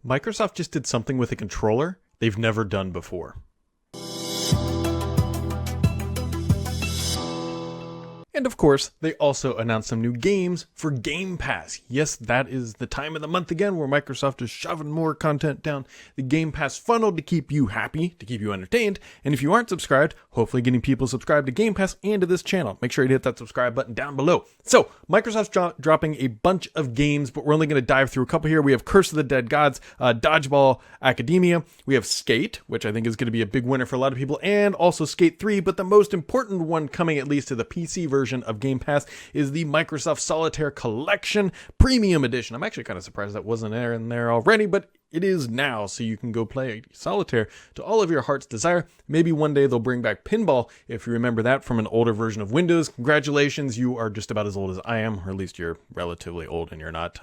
Microsoft just did something with a controller they've never done before. And of course, they also announced some new games for Game Pass. Yes, that is the time of the month again where Microsoft is shoving more content down the Game Pass funnel to keep you happy, to keep you entertained. And if you aren't subscribed, hopefully getting people subscribed to Game Pass and to this channel. Make sure you hit that subscribe button down below. So, Microsoft's dropping a bunch of games, but we're only going to dive through a couple here. We have Curse of the Dead Gods, Dodgeball Academia. We have Skate, which I think is going to be a big winner for a lot of people, and also Skate 3. But the most important one coming at least to the PC version of Game Pass is the Microsoft Solitaire Collection Premium Edition. I'm actually kind of surprised that wasn't in there already, but it is now, so you can go play Solitaire to all of your heart's desire. Maybe one day they'll bring back pinball, if you remember that from an older version of Windows. Congratulations, you are just about as old as I am, or at least you're relatively old and you're not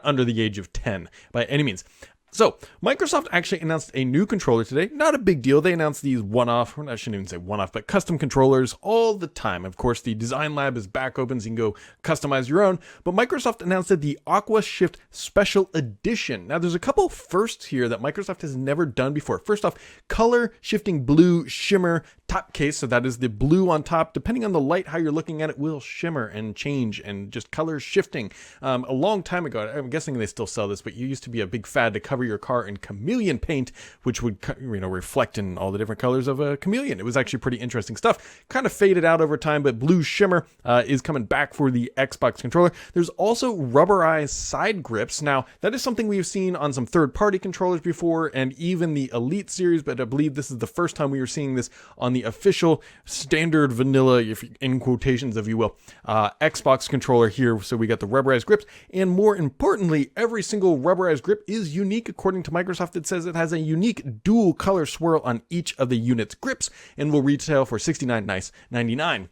under the age of 10 by any means. So, Microsoft actually announced a new controller today. Not a big deal. They announced these one-off, I shouldn't even say one-off, but custom controllers all the time. Of course, the design lab is back open, so you can go customize your own. But Microsoft announced that the Aqua Shift Special Edition. Now, there's a couple firsts here that Microsoft has never done before. First off, color shifting blue shimmer top case. So that is the blue on top. Depending on the light, how you're looking at it, will shimmer and change and just color shifting. A long time ago, I'm guessing they still sell this, but you used to be a big fad to cover your car in chameleon paint, which would reflect in all the different colors of a chameleon. It was actually pretty interesting stuff. Kind of faded out over time, but blue shimmer is coming back for the Xbox controller. There's also rubberized side grips. Now, that is something we've seen on some third-party controllers before, and even the Elite series, but I believe this is the first time we were seeing this on the official standard vanilla, if in quotations, if you will, Xbox controller here. So we got the rubberized grips, and more importantly, every single rubberized grip is unique. According to Microsoft, it says it has a unique dual color swirl on each of the unit's grips and will retail for $69.99.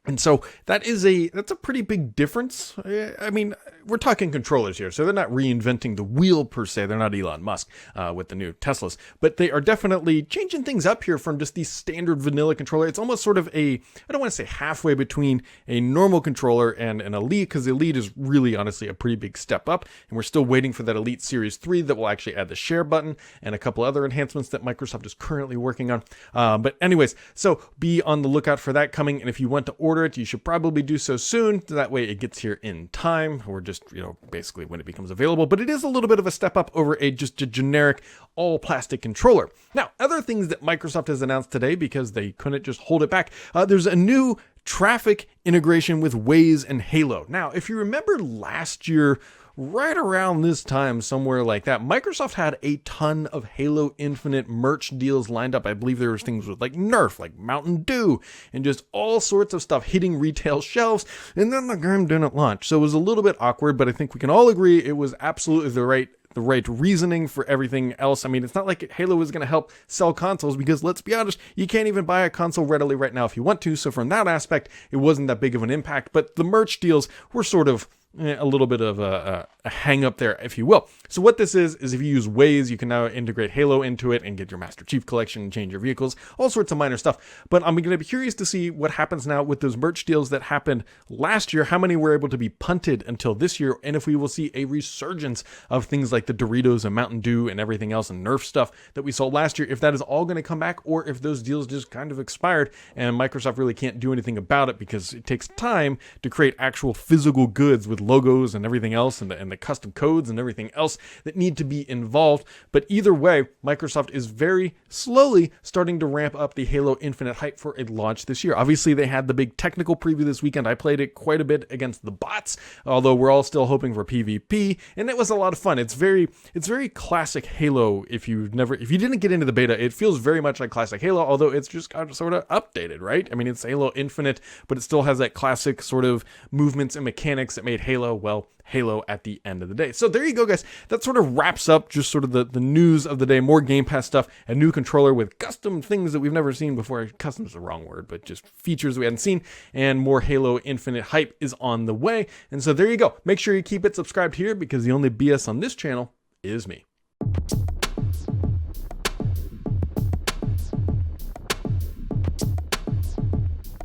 And so that's a pretty big difference. I mean, we're talking controllers here, so they're not reinventing the wheel per se. They're not Elon Musk with the new Teslas, but they are definitely changing things up here from just the standard vanilla controller. It's almost sort of I don't want to say halfway between a normal controller and an Elite, because the Elite is really honestly a pretty big step up, and we're still waiting for that Elite Series 3 that will actually add the share button and a couple other enhancements that Microsoft is currently working on. But anyways, so be on the lookout for that coming, and if you want to order it, you should probably do so soon. That way it gets here in time, or just, basically when it becomes available. But it is a little bit of a step up over just a generic all plastic controller. Now, other things that Microsoft has announced today, because they couldn't just hold it back, there's a new traffic integration with Waze and Halo. Now, if you remember last year, right around this time, somewhere like that, Microsoft had a ton of Halo Infinite merch deals lined up. I believe there was things with like Nerf, like Mountain Dew, and just all sorts of stuff hitting retail shelves, and then the game didn't launch. So it was a little bit awkward, but I think we can all agree it was absolutely the right reasoning for everything else. I mean, it's not like Halo is going to help sell consoles, because let's be honest, you can't even buy a console readily right now if you want to. So from that aspect, it wasn't that big of an impact, but the merch deals were sort of a little bit of a hang up there, if you will. So what this is if you use Waze, you can now integrate Halo into it and get your Master Chief Collection and change your vehicles, all sorts of minor stuff. But I'm going to be curious to see what happens now with those merch deals that happened last year, how many were able to be punted until this year, and if we will see a resurgence of things like the Doritos and Mountain Dew and everything else and Nerf stuff that we saw last year, if that is all going to come back, or if those deals just kind of expired and Microsoft really can't do anything about it, because it takes time to create actual physical goods with logos and everything else, and the custom codes and everything else that need to be involved. But either way, Microsoft is very slowly starting to ramp up the Halo Infinite hype for a launch this year. Obviously, they had the big technical preview this weekend. I played it quite a bit against the bots, although we're all still hoping for PvP, and it was a lot of fun. It's very classic Halo. If you didn't get into the beta, it feels very much like classic Halo, although it's just sort of updated, right? I mean, it's Halo Infinite, but it still has that classic sort of movements and mechanics that made Halo, well, Halo at the end of the day. So there you go, guys. That sort of wraps up just sort of the news of the day. More Game Pass stuff, a new controller with custom things that we've never seen before. Custom is the wrong word, but just features we hadn't seen, and more Halo Infinite hype is on the way. And so there you go. Make sure you keep it subscribed here, because the only BS on this channel is me.